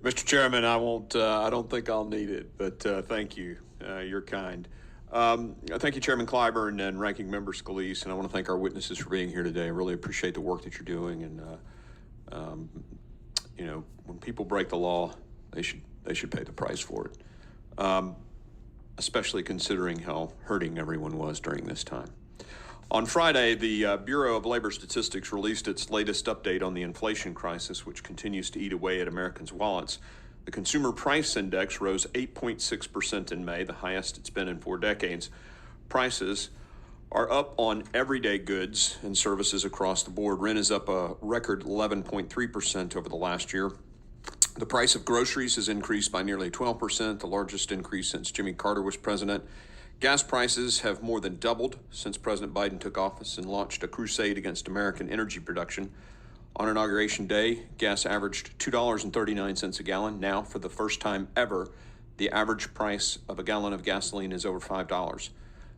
Mr. Chairman, I won't. I don't think I'll need it, but thank you. You're kind. Thank you, Chairman Clyburn and Ranking Member Scalise, and I want to thank our witnesses for being here today. I really appreciate the work that you're doing, and when people break the law, they should pay the price for it. Especially considering how hurting everyone was during this time. On Friday, the Bureau of Labor Statistics released its latest update on the inflation crisis, which continues to eat away at Americans' wallets. The Consumer Price Index rose 8.6% in May, the highest it's been in 4 decades. Prices are up on everyday goods and services across the board. Rent is up a record 11.3% over the last year. The price of groceries has increased by nearly 12%, the largest increase since Jimmy Carter was president. Gas prices have more than doubled since President Biden took office and launched a crusade against American energy production. On Inauguration Day, gas averaged $2.39 a gallon. Now, for the first time ever, the average price of a gallon of gasoline is over $5.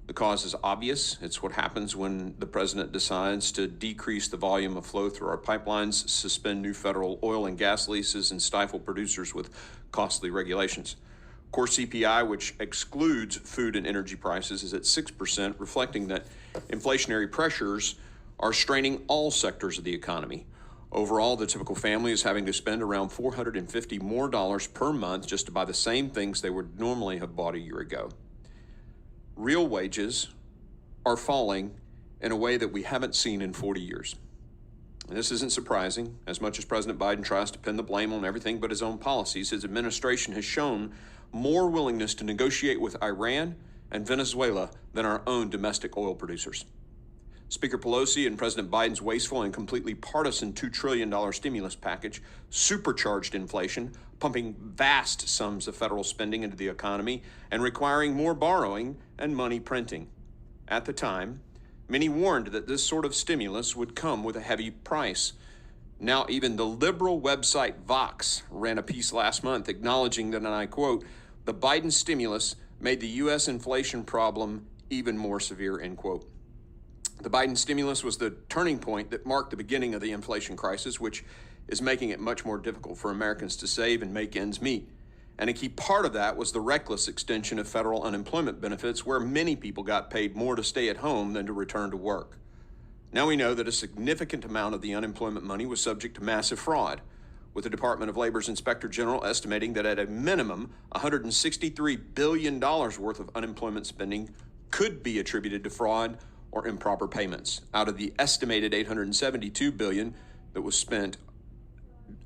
The cause is obvious. It's what happens when the president decides to decrease the volume of flow through our pipelines, suspend new federal oil and gas leases, and stifle producers with costly regulations. Core CPI, which excludes food and energy prices, is at 6%, reflecting that inflationary pressures are straining all sectors of the economy. Overall, the typical family is having to spend around $450 more per month just to buy the same things they would normally have bought a year ago. Real wages are falling in a way that we haven't seen in 40 years. And this isn't surprising. As much as President Biden tries to pin the blame on everything but his own policies, his administration has shown more willingness to negotiate with Iran and Venezuela than our own domestic oil producers. Speaker Pelosi and President Biden's wasteful and completely partisan $2 trillion stimulus package supercharged inflation, pumping vast sums of federal spending into the economy and requiring more borrowing and money printing. At the time, many warned that this sort of stimulus would come with a heavy price. Now, even the liberal website Vox ran a piece last month acknowledging that, and I quote, "The Biden stimulus made the U.S. inflation problem even more severe," end quote. The Biden stimulus was the turning point that marked the beginning of the inflation crisis, which is making it much more difficult for Americans to save and make ends meet. And a key part of that was the reckless extension of federal unemployment benefits, where many people got paid more to stay at home than to return to work. Now we know that a significant amount of the unemployment money was subject to massive fraud, with the Department of Labor's Inspector General estimating that at a minimum, $163 billion worth of unemployment spending could be attributed to fraud or improper payments out of the estimated $872 billion that was spent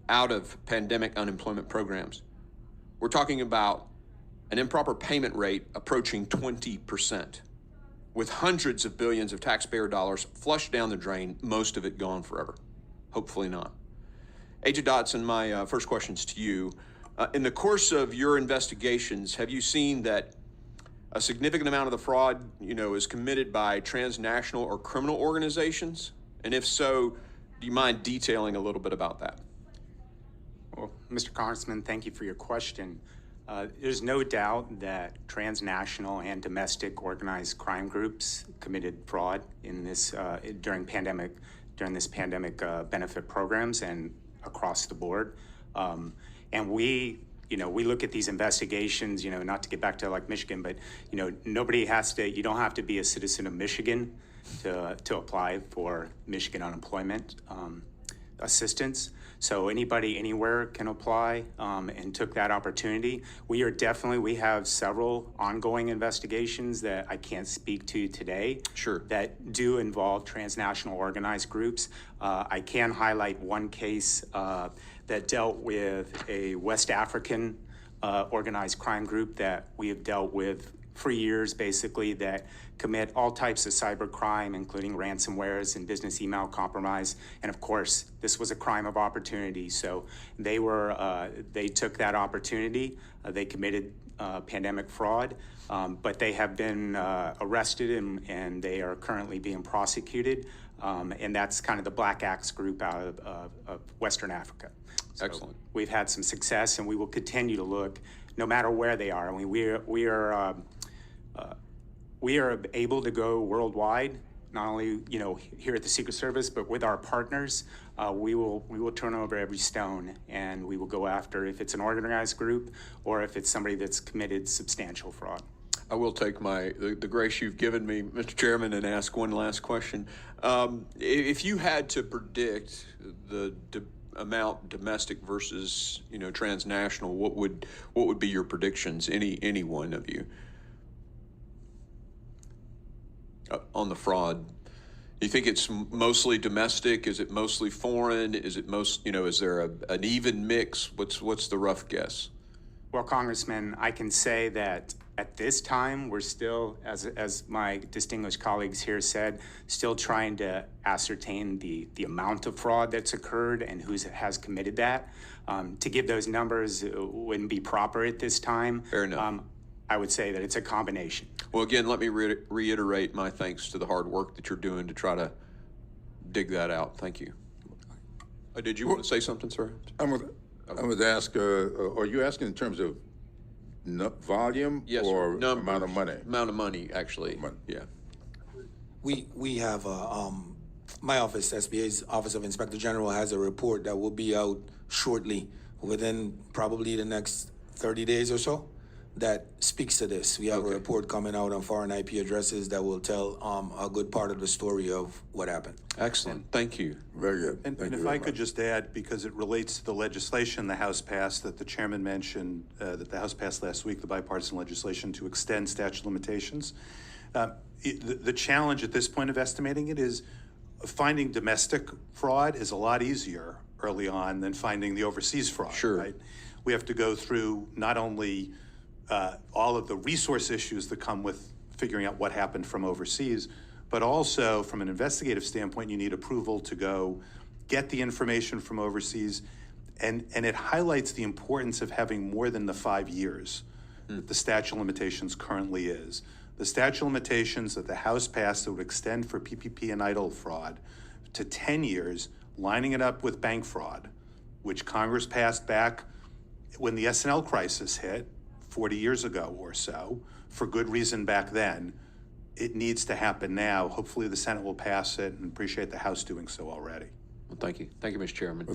out of pandemic unemployment programs. We're talking about an improper payment rate approaching 20%, with hundreds of billions of taxpayer dollars flushed down the drain, most of it gone forever. Hopefully not. Agent Dotson, my first question's to you. In the course of your investigations, have you seen that a significant amount of the fraud, is committed by transnational or criminal organizations? And if so, do you mind detailing a little bit about that? Well, Mr. Congressman, thank you for your question. There's no doubt that transnational and domestic organized crime groups committed fraud in this during this pandemic benefit programs and across the board. And we look at these investigations, not to get back to like Michigan, but, you don't have to be a citizen of Michigan to apply for Michigan unemployment assistance. So anybody anywhere can apply and took that opportunity. We have several ongoing investigations that I can't speak to today. Sure. That do involve transnational organized groups. I can highlight one case that dealt with a West African organized crime group that we have dealt with for years, basically, that commit all types of cyber crime, including ransomwares and business email compromise. And of course, this was a crime of opportunity. So they took that opportunity. They committed pandemic fraud, but they have been arrested and they are currently being prosecuted. And that's kind of the Black Axe group out of Western Africa. So excellent. We've had some success, and we will continue to look, no matter where they are. I mean, we are able to go worldwide not only, here at the Secret Service, but with our partners, we will turn over every stone, and we will go after if it's an organized group or if it's somebody that's committed substantial fraud. I will take the grace you've given me, Mr. Chairman, and ask one last question. If you had to predict the amount domestic versus transnational, what would be your predictions? Any one of you on the fraud? You think it's mostly domestic? Is it mostly foreign? Is it is there an even mix? What's the rough guess? Well, Congressman, I can say that at this time, we're still, as my distinguished colleagues here said, still trying to ascertain the amount of fraud that's occurred and who has committed that. To give those numbers wouldn't be proper at this time. Fair enough. I would say that it's a combination. Well, again, let me reiterate my thanks to the hard work that you're doing to try to dig that out. Thank you. Did you want to say something, sir? I would ask, are you asking in terms of volume or amount of money? Amount of money, actually. Yeah. We have my office, SBA's Office of Inspector General, has a report that will be out shortly, within probably the next 30 days or so, that speaks to this. We have a report coming out on foreign IP addresses that will tell a good part of the story of what happened. Excellent. Thank you. Very good. And if I could just add, because it relates to the legislation the House passed that the chairman mentioned, that the House passed last week, the bipartisan legislation to extend statute of limitations. The challenge at this point of estimating it is finding domestic fraud is a lot easier early on than finding the overseas fraud. Sure. Right? We have to go through not only all of the resource issues that come with figuring out what happened from overseas, but also from an investigative standpoint, you need approval to go get the information from overseas. And it highlights the importance of having more than the 5 years that the statute of limitations currently is. The statute of limitations that the House passed that would extend for PPP and EIDL fraud to 10 years, lining it up with bank fraud, which Congress passed back when the S&L crisis hit 40 years ago or so, for good reason back then. It needs to happen now. Hopefully the Senate will pass it, and appreciate the House doing so already. Well, thank you. Thank you, Mr. Chairman.